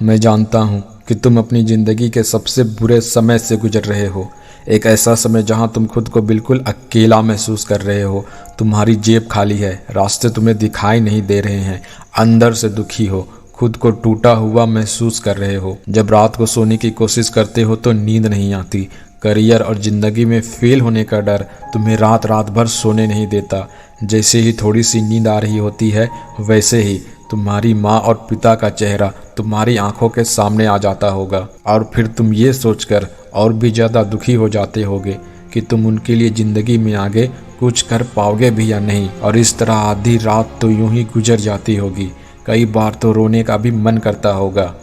मैं जानता हूँ कि तुम अपनी ज़िंदगी के सबसे बुरे समय से गुजर रहे हो। एक ऐसा समय जहाँ तुम खुद को बिल्कुल अकेला महसूस कर रहे हो। तुम्हारी जेब खाली है, रास्ते तुम्हें दिखाई नहीं दे रहे हैं, अंदर से दुखी हो, खुद को टूटा हुआ महसूस कर रहे हो। जब रात को सोने की कोशिश करते हो तो नींद नहीं आती। करियर और ज़िंदगी में फेल होने का डर तुम्हें रात रात भर सोने नहीं देता। जैसे ही थोड़ी सी नींद आ रही होती है, वैसे ही तुम्हारी माँ और पिता का चेहरा तुम्हारी आंखों के सामने आ जाता होगा और फिर तुम ये सोचकर और भी ज़्यादा दुखी हो जाते होगे कि तुम उनके लिए ज़िंदगी में आगे कुछ कर पाओगे भी या नहीं। और इस तरह आधी रात तो यूं ही गुजर जाती होगी। कई बार तो रोने का भी मन करता होगा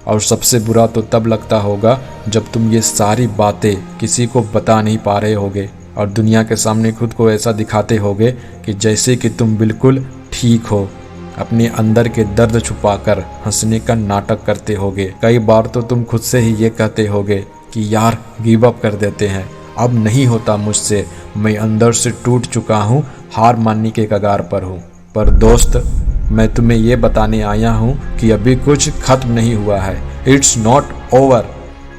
और सबसे बुरा तो तब लगता होगा जब तुम ये सारी बातें किसी को बता नहीं पा रहे होगे और दुनिया के सामने खुद को ऐसा दिखाते होगे कि जैसे कि तुम बिल्कुल ठीक हो। अपने अंदर के दर्द छुपाकर हंसने का नाटक करते होगे। कई बार तो तुम खुद से ही ये कहते होगे कि यार गिव अप कर देते हैं, अब नहीं होता मुझसे, मैं अंदर से टूट चुका हूँ, हार मानने के कगार पर हूँ। पर दोस्त, मैं तुम्हें ये बताने आया हूँ कि अभी कुछ खत्म नहीं हुआ है। It's not over.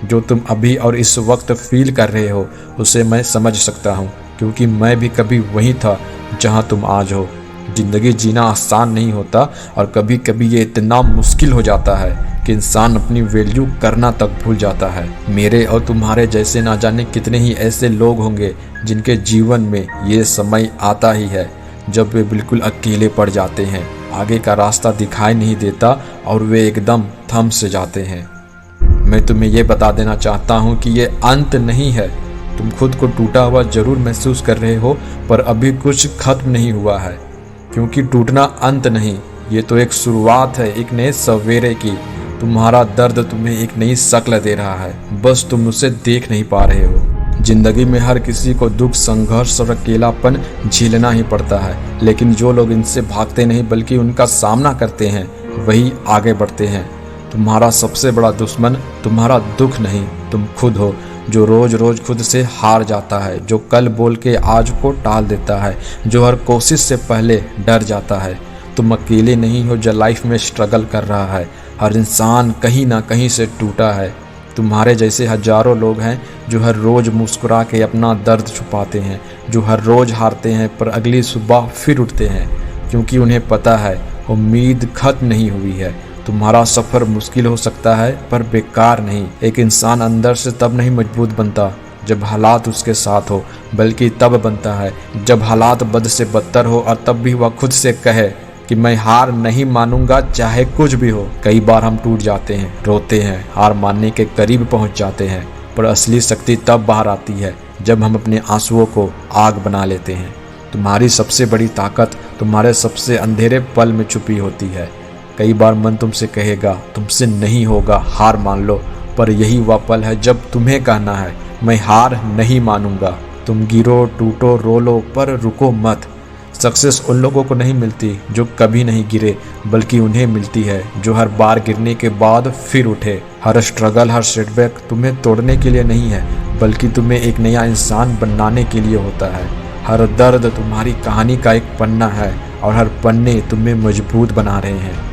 जो तुम अभी और इस वक्त फील कर रहे हो उसे मैं समझ सकता हूँ, क्योंकि मैं भी कभी वहीं था जहाँ तुम आज हो। ज़िंदगी जीना आसान नहीं होता और कभी कभी ये इतना मुश्किल हो जाता है कि इंसान अपनी वैल्यू करना तक भूल जाता है। मेरे और तुम्हारे जैसे ना जाने कितने ही ऐसे लोग होंगे जिनके जीवन में ये समय आता ही है जब वे बिल्कुल अकेले पड़ जाते हैं, आगे का रास्ता दिखाई नहीं देता और वे एकदम थम से जाते हैं। मैं तुम्हें ये बता देना चाहता हूँ कि ये अंत नहीं है। तुम खुद को टूटा हुआ जरूर महसूस कर रहे हो, पर अभी कुछ खत्म नहीं हुआ है, क्योंकि टूटना अंत नहीं, ये तो एक शुरुआत है एक नए सवेरे की। तुम्हारा दर्द तुम्हें एक नई शक्ल दे रहा है, बस तुम उसे देख नहीं पा रहे हो। जिंदगी में हर किसी को दुख, संघर्ष और अकेलापन झेलना ही पड़ता है, लेकिन जो लोग इनसे भागते नहीं बल्कि उनका सामना करते हैं वही आगे बढ़ते हैं। तुम्हारा सबसे बड़ा दुश्मन तुम्हारा दुख नहीं, तुम खुद हो, जो रोज रोज खुद से हार जाता है, जो कल बोल के आज को टाल देता है, जो हर कोशिश से पहले डर जाता है। तुम अकेले नहीं हो जो लाइफ में स्ट्रगल कर रहा है। हर इंसान कहीं ना कहीं से टूटा है। तुम्हारे जैसे हजारों लोग हैं जो हर रोज मुस्कुरा के अपना दर्द छुपाते हैं, जो हर रोज हारते हैं पर अगली सुबह फिर उठते हैं, क्योंकि उन्हें पता है उम्मीद खत्म नहीं हुई है। तुम्हारा सफ़र मुश्किल हो सकता है पर बेकार नहीं। एक इंसान अंदर से तब नहीं मजबूत बनता जब हालात उसके साथ हो, बल्कि तब बनता है जब हालात बद से बदतर हो और तब भी वह खुद से कहे कि मैं हार नहीं मानूंगा चाहे कुछ भी हो। कई बार हम टूट जाते हैं, रोते हैं, हार मानने के करीब पहुंच जाते हैं, पर असली शक्ति तब बाहर आती है जब हम अपने आंसुओं को आग बना लेते हैं। तुम्हारी सबसे बड़ी ताकत तुम्हारे सबसे अंधेरे पल में छुपी होती है। कई बार मन तुमसे कहेगा तुमसे नहीं होगा, हार मान लो, पर यही वह पल है जब तुम्हें कहना है मैं हार नहीं मानूंगा। तुम गिरो, टूटो, रो लो, पर रुको मत। सक्सेस उन लोगों को नहीं मिलती जो कभी नहीं गिरे, बल्कि उन्हें मिलती है जो हर बार गिरने के बाद फिर उठे। हर स्ट्रगल, हर सेटबैक तुम्हें तोड़ने के लिए नहीं है, बल्कि तुम्हें एक नया इंसान बनाने के लिए होता है। हर दर्द तुम्हारी कहानी का एक पन्ना है और हर पन्ने तुम्हें मजबूत बना रहे हैं।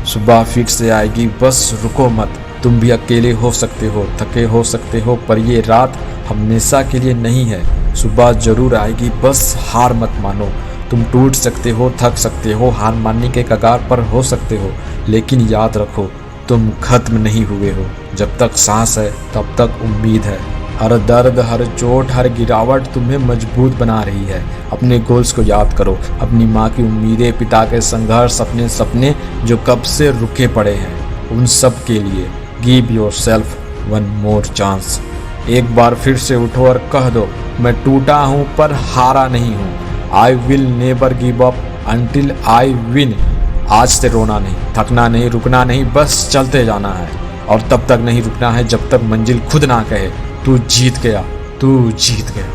सुबह फिक्स से आएगी, बस रुको मत। तुम भी अकेले हो सकते हो, थके हो सकते हो, पर ये रात हमेशा के लिए नहीं है। सुबह जरूर आएगी, बस हार मत मानो। तुम टूट सकते हो, थक सकते हो, हार मानने के कगार पर हो सकते हो, लेकिन याद रखो तुम खत्म नहीं हुए हो। जब तक सांस है तब तक उम्मीद है। हर दर्द, हर चोट, हर गिरावट तुम्हें मजबूत बना रही है। अपने गोल्स को याद करो, अपनी माँ की उम्मीदें, पिता के संघर्ष, अपने सपने जो कब से रुके पड़े हैं, उन सब के लिए give yourself one more chance. एक बार फिर से उठो और कह दो मैं टूटा हूँ पर हारा नहीं हूँ। I will never give up until I win. आज से रोना नहीं, थकना नहीं, रुकना नहीं, बस चलते जाना है। और तब तक नहीं रुकना है जब तक मंजिल खुद ना कहे तू जीत गया, तू जीत गया।